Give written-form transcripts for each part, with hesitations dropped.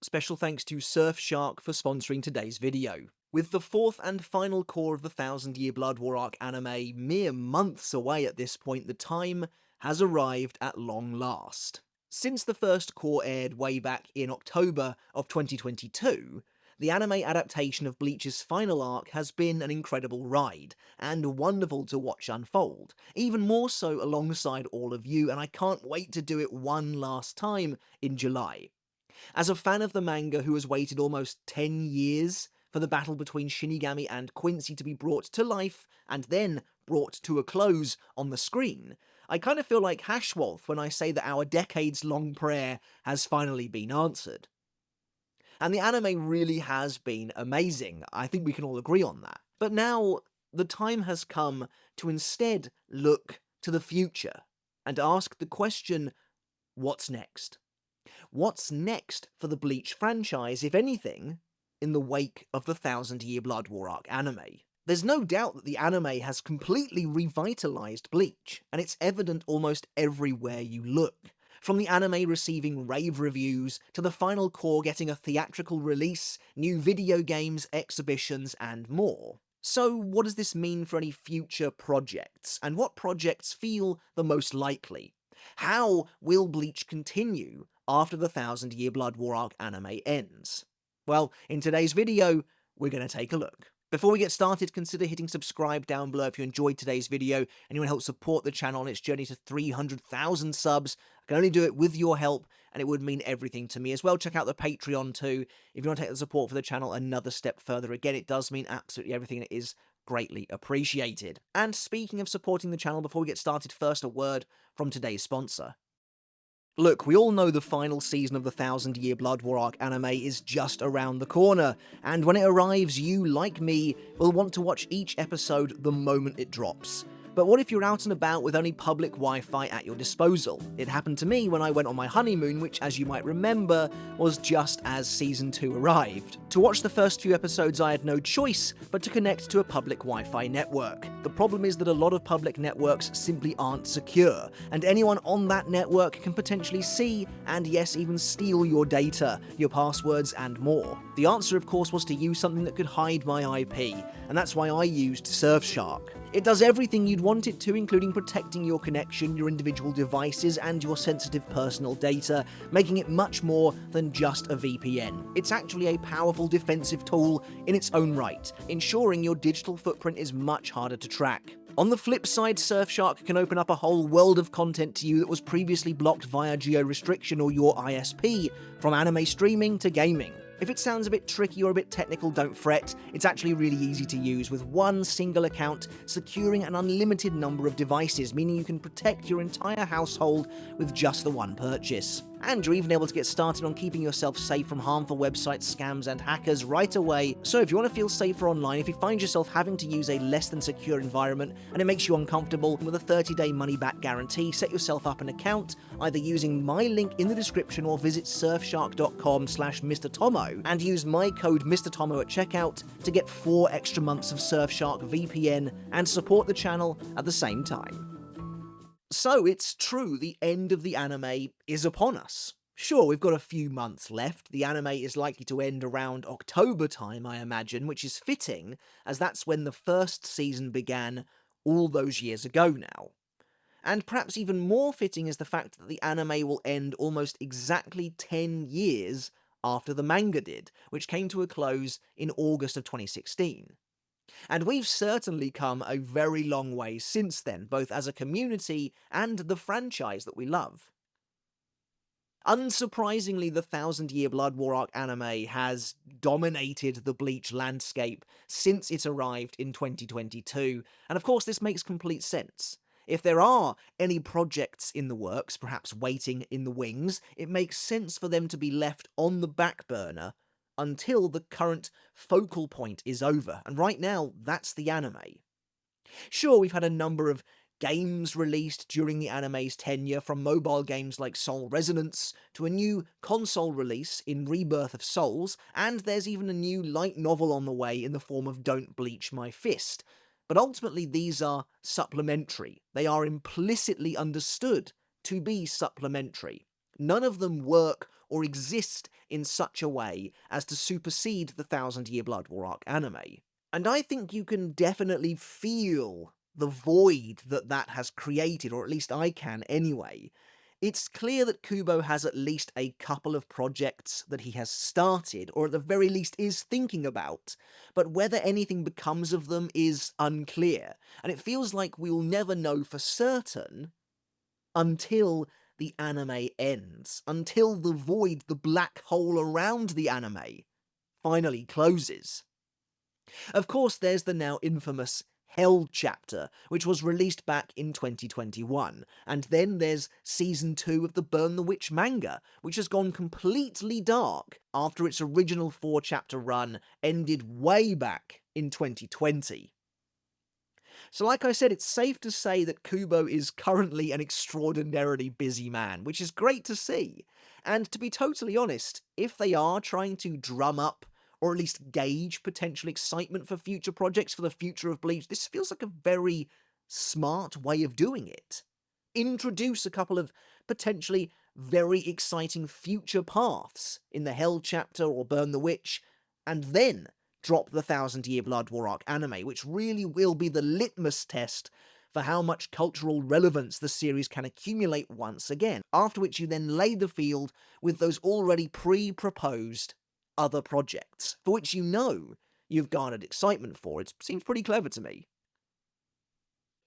Special thanks to Surfshark for sponsoring today's video. With the fourth and final core of the Thousand Year Blood War arc anime mere months away at this point, the time has arrived at long last. Since the first core aired way back in October of 2022, the anime adaptation of Bleach's final arc has been an incredible ride, and wonderful to watch unfold, even more so alongside all of you, and I can't wait to do it one last time in July. As a fan of the manga who has waited almost 10 years for the battle between Shinigami and Quincy to be brought to life, and then brought to a close on the screen, I kind of feel like Hashwolf when I say that our decades-long prayer has finally been answered. And the anime really has been amazing, I think we can all agree on that. But now, the time has come to instead look to the future, and ask the question, what's next? What's next for the Bleach franchise, if anything, in the wake of the Thousand Year Blood War arc anime? There's no doubt that the anime has completely revitalized Bleach, and it's evident almost everywhere you look. From the anime receiving rave reviews, to the final core getting a theatrical release, new video games, exhibitions, and more. So what does this mean for any future projects, and what projects feel the most likely? How will Bleach continue after the Thousand Year Blood War arc anime ends? Well, in today's video, we're going to take a look. Before we get started, consider hitting subscribe down below if you enjoyed today's video and you want to help support the channel on its journey to 300,000 subs. I can only do it with your help, and it would mean everything to me as well. Check out the Patreon too, if you want to take the support for the channel another step further. Again, it does mean absolutely everything, and it is greatly appreciated. And speaking of supporting the channel, before we get started, first a word from today's sponsor. Look, we all know the final season of the Thousand Year Blood War arc anime is just around the corner, and when it arrives, you, like me, will want to watch each episode the moment it drops. But what if you're out and about with only public Wi-Fi at your disposal? It happened to me when I went on my honeymoon, which, as you might remember, was just as Season 2 arrived. To watch the first few episodes, I had no choice but to connect to a public Wi-Fi network. The problem is that a lot of public networks simply aren't secure, and anyone on that network can potentially see, and yes, even steal your data, your passwords, and more. The answer, of course, was to use something that could hide my IP, and that's why I used Surfshark. It does everything you'd want it to, including protecting your connection, your individual devices, and your sensitive personal data, making it much more than just a VPN. It's actually a powerful defensive tool in its own right, ensuring your digital footprint is much harder to track. On the flip side, Surfshark can open up a whole world of content to you that was previously blocked via geo-restriction or your ISP, from anime streaming to gaming. If it sounds a bit tricky or a bit technical, don't fret. It's actually really easy to use, with one single account securing an unlimited number of devices, meaning you can protect your entire household with just the one purchase. And you're even able to get started on keeping yourself safe from harmful websites, scams, and hackers right away. So if you want to feel safer online, if you find yourself having to use a less than secure environment and it makes you uncomfortable, with a 30-day money-back guarantee, set yourself up an account, either using my link in the description or visit surfshark.com/MrTomo and use my code MrTomo at checkout to get 4 extra months of Surfshark VPN and support the channel at the same time. So it's true, the end of the anime is upon us. Sure, we've got a few months left. The anime is likely to end around October time, I imagine, which is fitting, as that's when the first season began all those years ago now. And perhaps even more fitting is the fact that the anime will end almost exactly 10 years after the manga did, which came to a close in August of 2016. And we've certainly come a very long way since then, both as a community and the franchise that we love. Unsurprisingly, the Thousand Year Blood War arc anime has dominated the Bleach landscape since it arrived in 2022, and of course this makes complete sense. If there are any projects in the works, perhaps waiting in the wings, it makes sense for them to be left on the back burner until the current focal point is over, and right now, that's the anime. Sure, we've had a number of games released during the anime's tenure, from mobile games like Soul Resonance to a new console release in Rebirth of Souls, and there's even a new light novel on the way in the form of Don't Bleach My Fist. But ultimately, these are supplementary. They are implicitly understood to be supplementary. None of them work or exist in such a way as to supersede the Thousand Year Blood War arc anime. And I think you can definitely feel the void that that has created, or at least I can anyway. It's clear that Kubo has at least a couple of projects that he has started, or at the very least is thinking about, but whether anything becomes of them is unclear, and it feels like we'll never know for certain until the anime ends, until the void, the black hole around the anime, finally closes. Of course, there's the now infamous Hell chapter, which was released back in 2021, and then there's Season 2 of the Burn the Witch manga, which has gone completely dark after its original 4-chapter run ended way back in 2020. So like I said, it's safe to say that Kubo is currently an extraordinarily busy man, which is great to see. And to be totally honest, if they are trying to drum up or at least gauge potential excitement for future projects for the future of Bleach, this feels like a very smart way of doing it. Introduce a couple of potentially very exciting future paths in the Hell chapter or Burn the Witch, and then drop the Thousand Year Blood War arc anime, which really will be the litmus test for how much cultural relevance the series can accumulate once again, after which you then lay the field with those already pre-proposed other projects, for which you know you've garnered excitement for. It seems pretty clever to me.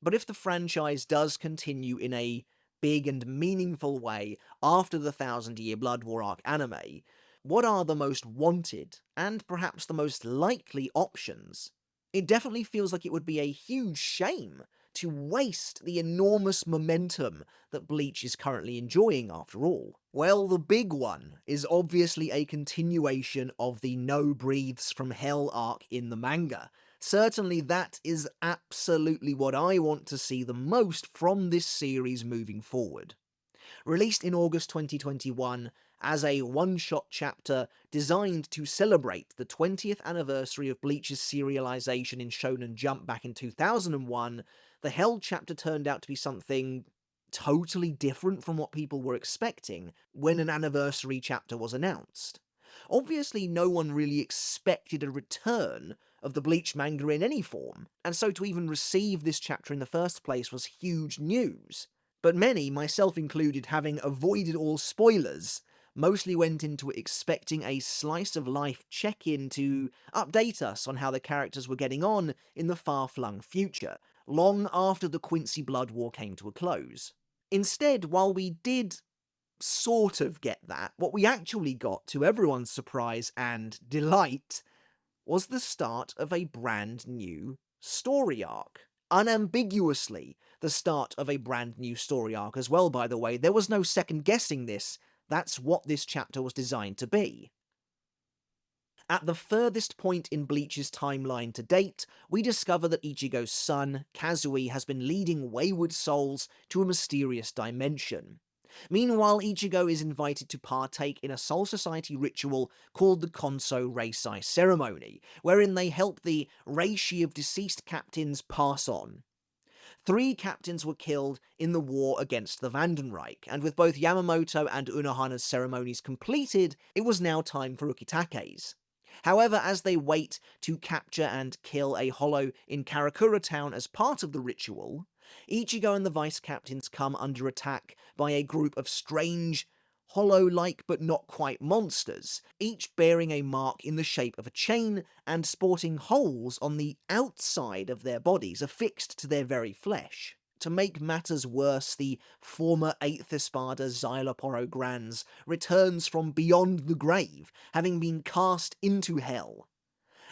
But if the franchise does continue in a big and meaningful way after the Thousand Year Blood War arc anime, what are the most wanted, and perhaps the most likely options? It definitely feels like it would be a huge shame to waste the enormous momentum that Bleach is currently enjoying after all. Well, the big one is obviously a continuation of the No Breathes from Hell arc in the manga. Certainly that is absolutely what I want to see the most from this series moving forward. Released in August 2021 as a one-shot chapter designed to celebrate the 20th anniversary of Bleach's serialization in Shonen Jump back in 2001, the Hell chapter turned out to be something totally different from what people were expecting when an anniversary chapter was announced. Obviously, no one really expected a return of the Bleach manga in any form, and so to even receive this chapter in the first place was huge news. But many, myself included, having avoided all spoilers, mostly went into it expecting a slice-of-life check-in to update us on how the characters were getting on in the far-flung future, long after the Quincy Blood War came to a close. Instead, while we did sort of get that, what we actually got, to everyone's surprise and delight, was the start of a brand new story arc. Unambiguously, the start of a brand new story arc as well, by the way. There was no second guessing this. That's what this chapter was designed to be. At the furthest point in Bleach's timeline to date, we discover that Ichigo's son, Kazui, has been leading wayward souls to a mysterious dimension. Meanwhile, Ichigo is invited to partake in a Soul Society ritual called the Konso Reisai ceremony, wherein they help the reishi of deceased captains pass on. 3 captains were killed in the war against the Vandenreich, and with both Yamamoto and Unohana's ceremonies completed, it was now time for Ukitake's. However, as they wait to capture and kill a hollow in Karakura town as part of the ritual, Ichigo and the vice-captains come under attack by a group of strange, hollow-like but not quite monsters, each bearing a mark in the shape of a chain and sporting holes on the outside of their bodies affixed to their very flesh. To make matters worse, the former 8th Espada Xyloporo Granz returns from beyond the grave, having been cast into hell.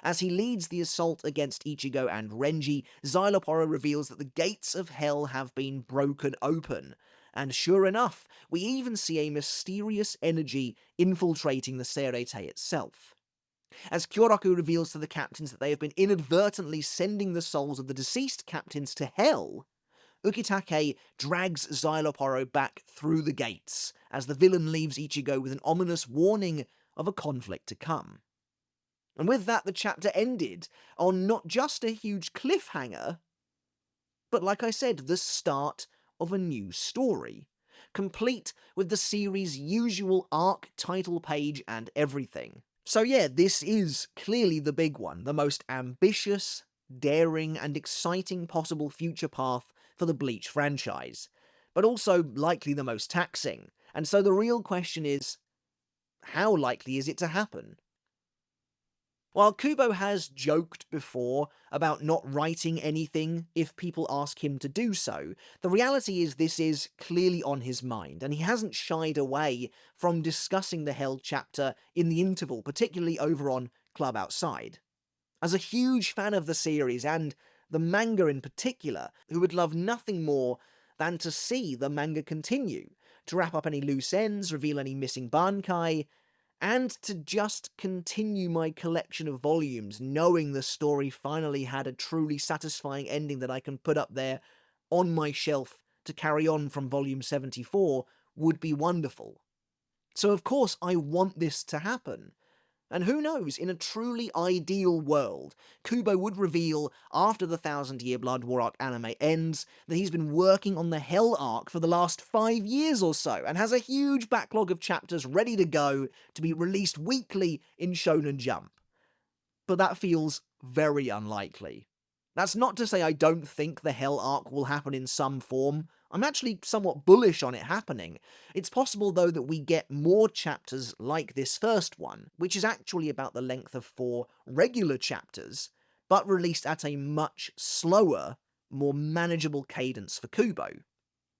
As he leads the assault against Ichigo and Renji, Xyloporo reveals that the gates of hell have been broken open, and sure enough, we even see a mysterious energy infiltrating the Serete itself. As Kyoraku reveals to the captains that they have been inadvertently sending the souls of the deceased captains to hell, Ukitake drags Xyloporo back through the gates, as the villain leaves Ichigo with an ominous warning of a conflict to come. And with that, the chapter ended on not just a huge cliffhanger, but like I said, the start of a new story. complete with the series' usual arc, title page, and everything. So yeah, this is clearly the big one, the most ambitious, daring, and exciting possible future path for the Bleach franchise, but also likely the most taxing. And so the real question is, how likely is it to happen? While Kubo has joked before about not writing anything if people ask him to do so, the reality is this is clearly on his mind, and he hasn't shied away from discussing the Hell chapter in the interval, particularly over on Club Outside. As a huge fan of the series, and the manga in particular, who would love nothing more than to see the manga continue, to wrap up any loose ends, reveal any missing bankai, and to just continue my collection of volumes, knowing the story finally had a truly satisfying ending that I can put up there on my shelf to carry on from volume 74, would be wonderful. So of course I want this to happen. And who knows, in a truly ideal world, Kubo would reveal, after the 1000-Year Blood War arc anime ends, that he's been working on the Hell arc for the last 5 years or so, and has a huge backlog of chapters ready to go to be released weekly in Shonen Jump. But that feels very unlikely. That's not to say I don't think the Hell arc will happen in some form. I'm actually somewhat bullish on it happening. It's possible though that we get more chapters like this first one, which is actually about the length of 4 regular chapters, but released at a much slower, more manageable cadence for Kubo.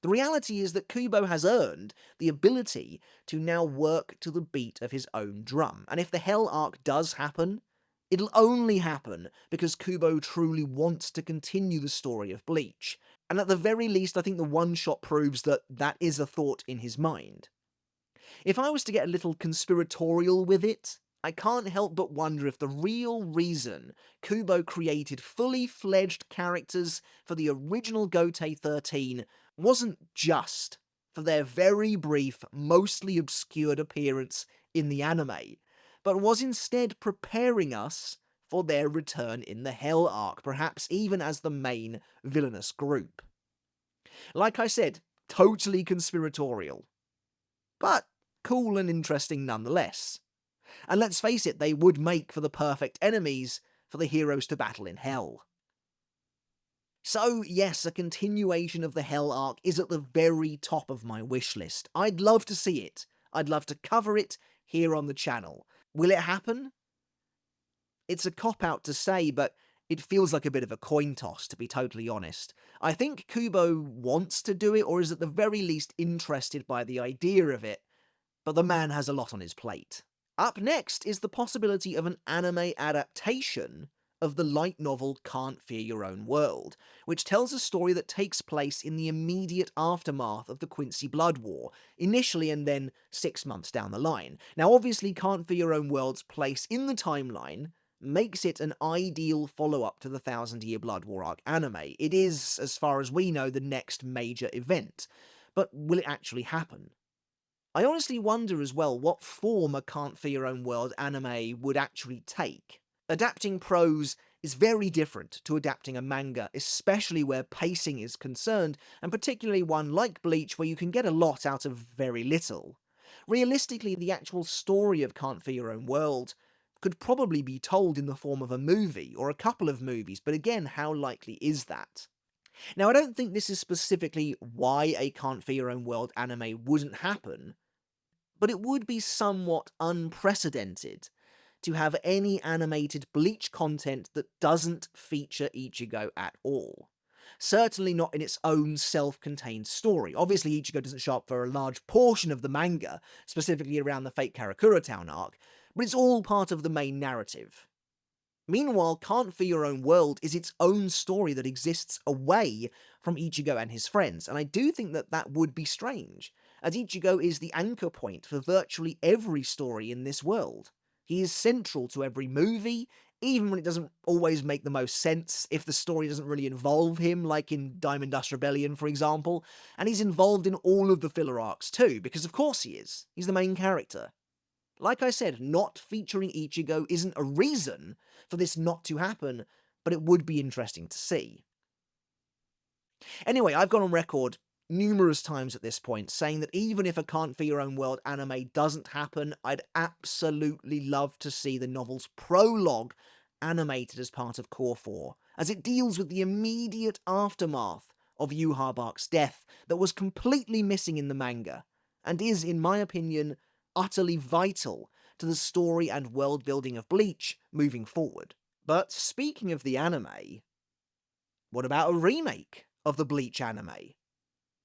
The reality is that Kubo has earned the ability to now work to the beat of his own drum, and if the Hell arc does happen, it'll only happen because Kubo truly wants to continue the story of Bleach, and at the very least I think the one-shot proves that that is a thought in his mind. If I was to get a little conspiratorial with it, I can't help but wonder if the real reason Kubo created fully fledged characters for the original Gotei 13 wasn't just for their very brief, mostly obscured appearance in the anime, but was instead preparing us for their return in the Hell arc, perhaps even as the main villainous group. Like I said, totally conspiratorial, but cool and interesting nonetheless. And let's face it, they would make for the perfect enemies for the heroes to battle in Hell. So yes, a continuation of the Hell arc is at the very top of my wish list. I'd love to see it. I'd love to cover it here on the channel. Will it happen? It's a cop-out to say, but it feels like a bit of a coin toss, to be totally honest. I think Kubo wants to do it, or is at the very least interested by the idea of it, but the man has a lot on his plate. Up next is the possibility of an anime adaptation of the light novel Can't Fear Your Own World, which tells a story that takes place in the immediate aftermath of the Quincy Blood War, initially and then 6 months down the line. Now obviously Can't Fear Your Own World's place in the timeline makes it an ideal follow-up to the 1000-Year Blood War arc anime. It is, as far as we know, the next major event. But will it actually happen? I honestly wonder as well what form a Can't Fear Your Own World anime would actually take. Adapting prose is very different to adapting a manga, especially where pacing is concerned, and particularly one like Bleach where you can get a lot out of very little. Realistically, the actual story of Can't Fear Your Own World could probably be told in the form of a movie, or a couple of movies, but again, how likely is that? Now, I don't think this is specifically why a Can't Fear Your Own World anime wouldn't happen, but it would be somewhat unprecedented to have any animated Bleach content that doesn't feature Ichigo at all. Certainly not in its own self-contained story. Obviously Ichigo doesn't show up for a large portion of the manga, specifically around the Fate Karakura Town arc, but it's all part of the main narrative. Meanwhile, Can't Fear Your Own World is its own story that exists away from Ichigo and his friends, and I do think that that would be strange, as Ichigo is the anchor point for virtually every story in this world. He is central to every movie, even when it doesn't always make the most sense, if the story doesn't really involve him, like in Diamond Dust Rebellion for example, and he's involved in all of the filler arcs too, because of course he is. He's the main character. Like I said, not featuring Ichigo isn't a reason for this not to happen, but it would be interesting to see. Anyway, I've gone on record numerous times at this point, saying that even if a Can't For Your Own World anime doesn't happen, I'd absolutely love to see the novel's prologue animated as part of Core 4, as it deals with the immediate aftermath of Yuha death that was completely missing in the manga, and is, in my opinion, utterly vital to the story and world building of Bleach moving forward. But speaking of the anime, what about a remake of the Bleach anime?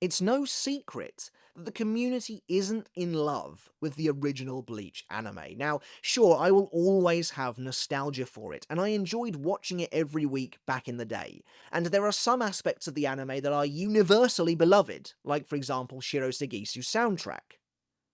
It's no secret that the community isn't in love with the original Bleach anime. Now, sure, I will always have nostalgia for it, and I enjoyed watching it every week back in the day. And there are some aspects of the anime that are universally beloved, like for example Shiro Sagisu's soundtrack.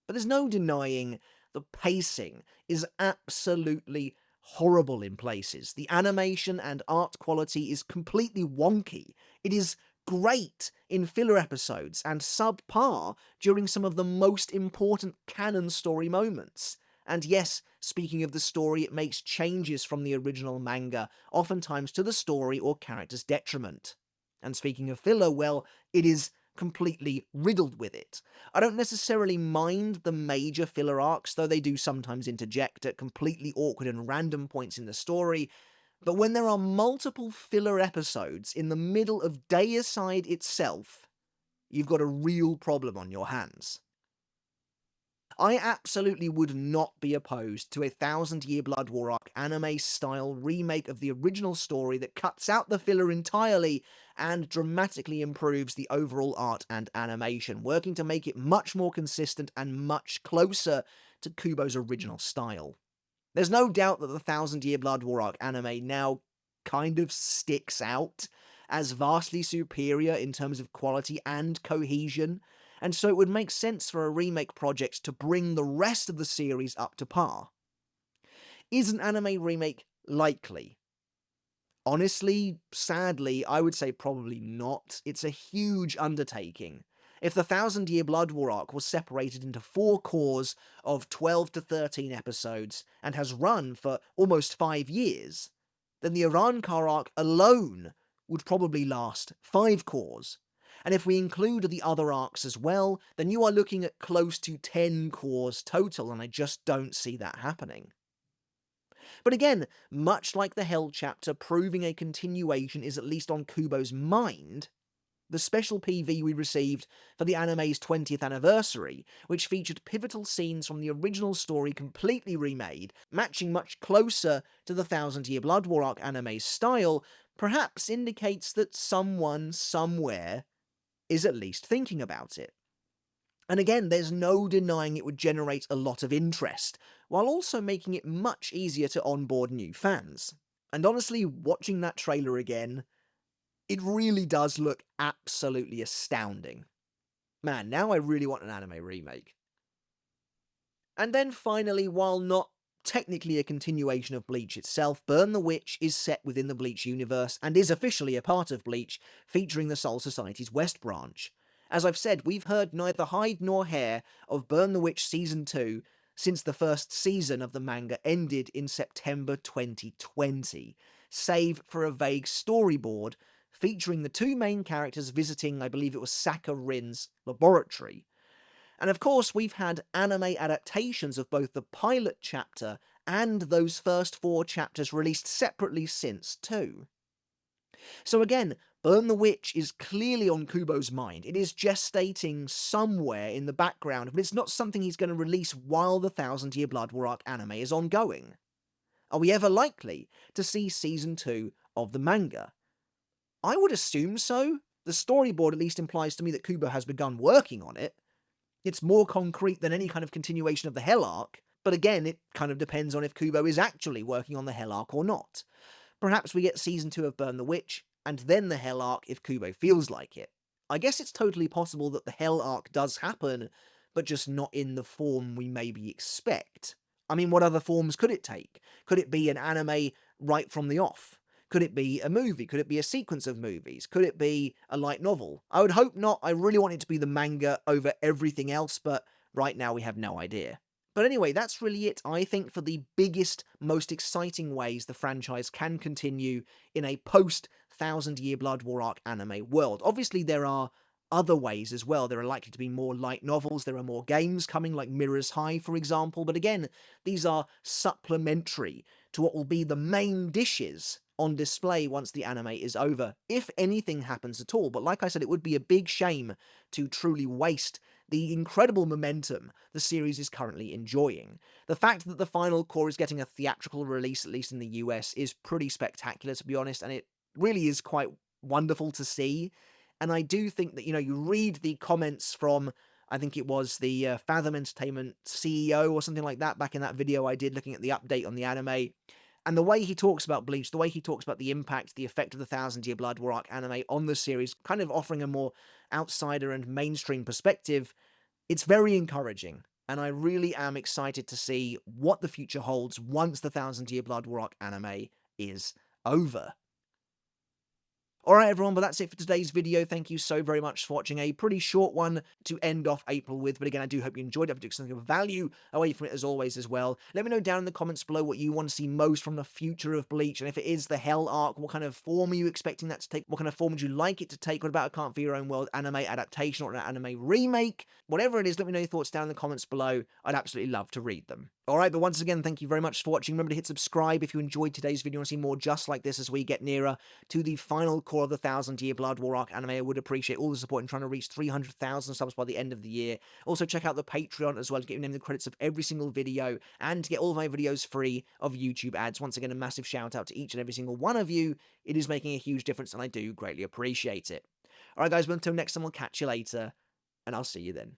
But there's no denying the pacing is absolutely horrible in places. The animation and art quality is completely wonky. It is great in filler episodes and subpar during some of the most important canon story moments. And yes, speaking of the story, it makes changes from the original manga, oftentimes to the story or character's detriment. And speaking of filler, well, it is completely riddled with it. I don't necessarily mind the major filler arcs, though they do sometimes interject at completely awkward and random points in the story, but when there are multiple filler episodes in the middle of Deicide itself, you've got a real problem on your hands. I absolutely would not be opposed to a Thousand Year Blood War arc anime-style remake of the original story that cuts out the filler entirely and dramatically improves the overall art and animation, working to make it much more consistent and much closer to Kubo's original style. There's no doubt that the Thousand Year Blood War arc anime now kind of sticks out as vastly superior in terms of quality and cohesion, and so it would make sense for a remake project to bring the rest of the series up to par. Is an anime remake likely? Honestly, sadly, I would say probably not. It's a huge undertaking. If the Thousand Year Blood War arc was separated into 4 cores of 12 to 13 episodes and has run for almost 5 years, then the Arrancar arc alone would probably last 5 cores. And if we include the other arcs as well, then you are looking at close to 10 cores total, and I just don't see that happening. But again, much like the Hell chapter, proving a continuation is at least on Kubo's mind, the special PV we received for the anime's 20th anniversary, which featured pivotal scenes from the original story completely remade, matching much closer to the Thousand Year Blood War arc anime's style, perhaps indicates that someone, somewhere, is at least thinking about it. And again, there's no denying it would generate a lot of interest, while also making it much easier to onboard new fans. And honestly, watching that trailer again, it really does look absolutely astounding. Man, now I really want an anime remake. And then finally, while not technically a continuation of Bleach itself, Burn the Witch is set within the Bleach universe and is officially a part of Bleach, featuring the Soul Society's West branch. As I've said, we've heard neither hide nor hair of Burn the Witch Season 2 since the first season of the manga ended in September 2020, save for a vague storyboard featuring the 2 main characters visiting, I believe it was Saka Rin's laboratory. And of course, we've had anime adaptations of both the pilot chapter and those first 4 chapters released separately since too. So again, Burn the Witch is clearly on Kubo's mind. It is gestating somewhere in the background, but it's not something he's going to release while the Thousand Year Blood War arc anime is ongoing. Are we ever likely to see Season 2 of the manga? I would assume so. The storyboard at least implies to me that Kubo has begun working on it. It's more concrete than any kind of continuation of the Hell arc, but again, it kind of depends on if Kubo is actually working on the Hell arc or not. Perhaps we get Season 2 of Burn the Witch, and then the Hell arc if Kubo feels like it. I guess it's totally possible that the Hell arc does happen, but just not in the form we maybe expect. I mean, what other forms could it take? Could it be an anime right from the off? Could it be a movie? Could it be a sequence of movies? Could it be a light novel? I would hope not. I really want it to be the manga over everything else, but right now we have no idea. But anyway, that's really it, I think, for the biggest, most exciting ways the franchise can continue in a post-Thousand Year Blood War arc anime world. Obviously, there are other ways as well. There are likely to be more light novels, there are more games coming, like Mirror's High, for example, but again, these are supplementary to what will be the main dishes on display once the anime is over, if anything happens at all. But like I said, it would be a big shame to truly waste the incredible momentum the series is currently enjoying. The fact that the final core is getting a theatrical release, at least in the US, is pretty spectacular, to be honest, and it really is quite wonderful to see. And I do think that, you read the comments from, I think it was the Fathom Entertainment CEO or something like that back in that video I did looking at the update on the anime. And the way he talks about Bleach, the way he talks about the impact, the effect of the Thousand Year Blood War arc anime on the series, kind of offering a more outsider and mainstream perspective, it's very encouraging. And I really am excited to see what the future holds once the Thousand Year Blood War arc anime is over. Alright everyone, but that's it for today's video. Thank you so very much for watching. A pretty short one to end off April with, but again, I do hope you enjoyed it. I took something of value away from it as always as well. Let me know down in the comments below what you want to see most from the future of Bleach, and if it is the Hell arc, what kind of form are you expecting that to take? What kind of form would you like it to take? What about a Can't For Your Own World anime adaptation or an anime remake? Whatever it is, let me know your thoughts down in the comments below. I'd absolutely love to read them. Alright, but once again, thank you very much for watching. Remember to hit subscribe if you enjoyed today's video and want to see more just like this as we get nearer to the final core of the Thousand Year Blood War arc anime. I would appreciate all the support in trying to reach 300,000 subs by the end of the year. Also, check out the Patreon as well to get your name in the credits of every single video and to get all of my videos free of YouTube ads. Once again, a massive shout out to each and every single one of you. It is making a huge difference and I do greatly appreciate it. Alright guys, but until next time, we'll catch you later and I'll see you then.